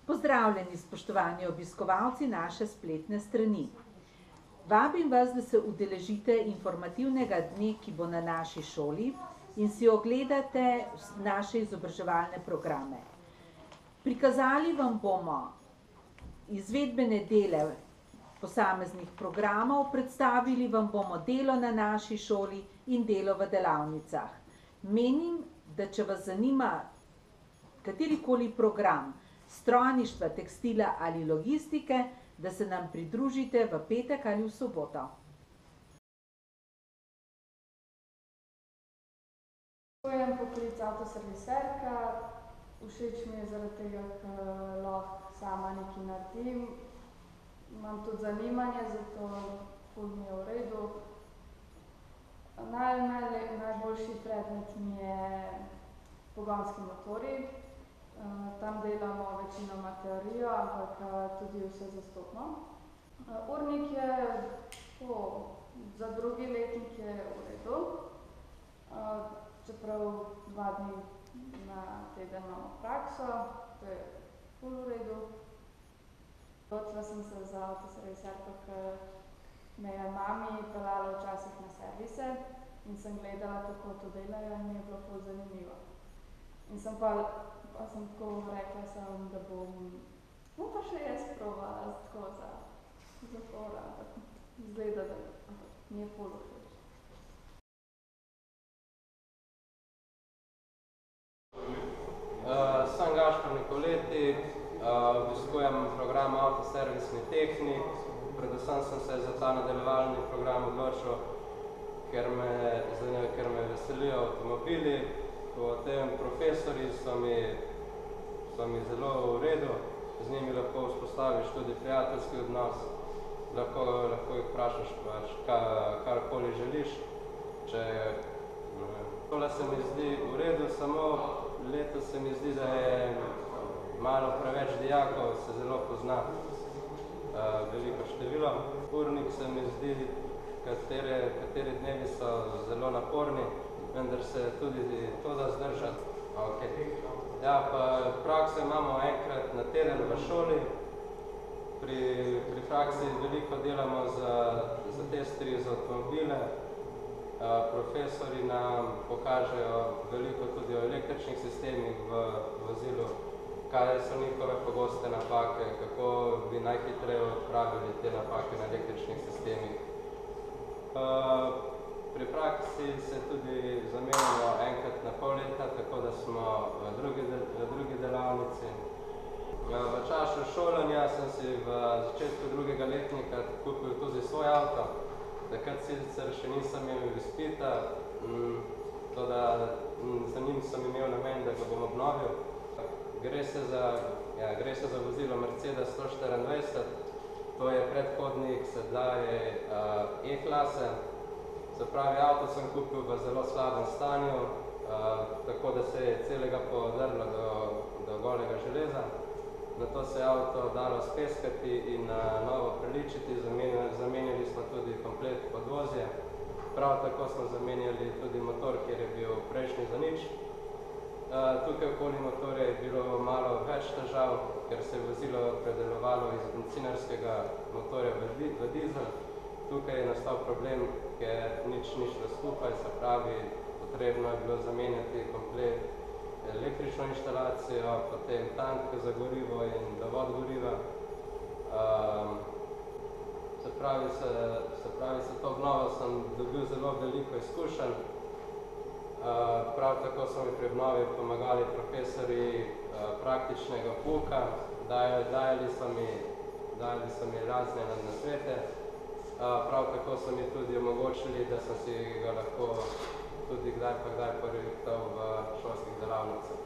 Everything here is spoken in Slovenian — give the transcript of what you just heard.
Pozdravljeni, spoštovani obiskovalci naše spletne strani. Vabim vas, da se udeležite informativnega dne, ki bo na naši šoli, in si ogledate naše izobraževalne programe. Prikazali vam bomo izvedbene dele posameznih programov, predstavili vam bomo delo na naši šoli in delo v delavnicah. Menim, da če vas zanima katerikoli program strojništva, tekstila ali logistike, da se nam pridružite v petek ali v soboto. Pojem poklic avtoserviserka, všeč mi je zaradi tega, ker lahko sama nekaj naredim. Imam tudi zanimanje, zato ful mi je v redu. Najboljši predmet mi je pogonski motorji. Tam delamo večinoma teorijo, ampak tudi vse zastopno. Urnik je za drugi letnik je v redu, čeprav 2 dni na teden imamo prakso, to je ful v redu. Odločila sem se za avtoserviserko, ker me je mami peljala včasih na servise in sem gledala, kako to delajo, in mi je bilo ful zanimivo. In sem tako rekla, da bom pa še jaz probala tako za fora, ampak izgleda, da mi je ful všeč. Sem Gašper Nikoleti, obiskujem program avtoservisni tehnik. Predvsem sem se za ta nadaljevalni program odločil, ker me veselijo avtomobili. Potem profesorji so mi zelo v redu, z njimi lahko vzpostaviš tudi prijateljski odnos, lahko jih vprašaš karkoli želiš. Tole se mi zdi v redu, samo letos se mi zdi, da je malo preveč dijakov, se zelo pozna veliko število. Urnik se mi zdi, kateri dnevi so zelo naporni, vendar se tudi to da zdržati. Ja, pa prakse imamo enkrat na teden v šoli. Pri praksi veliko delamo za testerji za avtomobile. Profesori nam pokažejo veliko tudi o električnih sistemih v vozilu, kaj so njihove pogoste napake, kako bi najhitreje odpravili te napake na električnih sistemih. Pri praksi se tudi zamenjamo enkrat na pol leta, tako da smo v drugi delavnici. V času šolanja sem si v začetku 2. letnika kupil tudi svoj avto. Takrat sicer še nisem imel izpita, toda za njim sem imel namen, da ga bom obnovil. Gre se za vozilo Mercedes 124, to je predhodnik sedaj E-klase. Se pravi, avto sem kupil v zelo slabem stanju, tako da se je celega podrlo do golega železa. Nato se je avto dalo speskati in novo preličiti, zamenjali smo tudi komplet podvozje. Prav tako smo zamenjali tudi motor, kjer je bil prejšnji zanič. Tukaj okoli motorja je bilo malo več težav, ker se je vozilo predelovalo iz bencinarskega motorja v dizel. Tukaj je nastal problem, ker nič ni šlo skupaj, se pravi, potrebno je bilo zamenjati komplet električno inštalacijo, potem tank za gorivo in dovod goriva. Se pravi, za to obnovo sem dobil zelo veliko izkušenj. Prav tako so mi pri obnovi pomagali profesorji praktičnega pouka, dajali so mi razne nasvete. Prav tako so mi tudi omogočili, da sem si ga lahko tudi kdaj pa kdaj prihtal v šolskih delavnicah.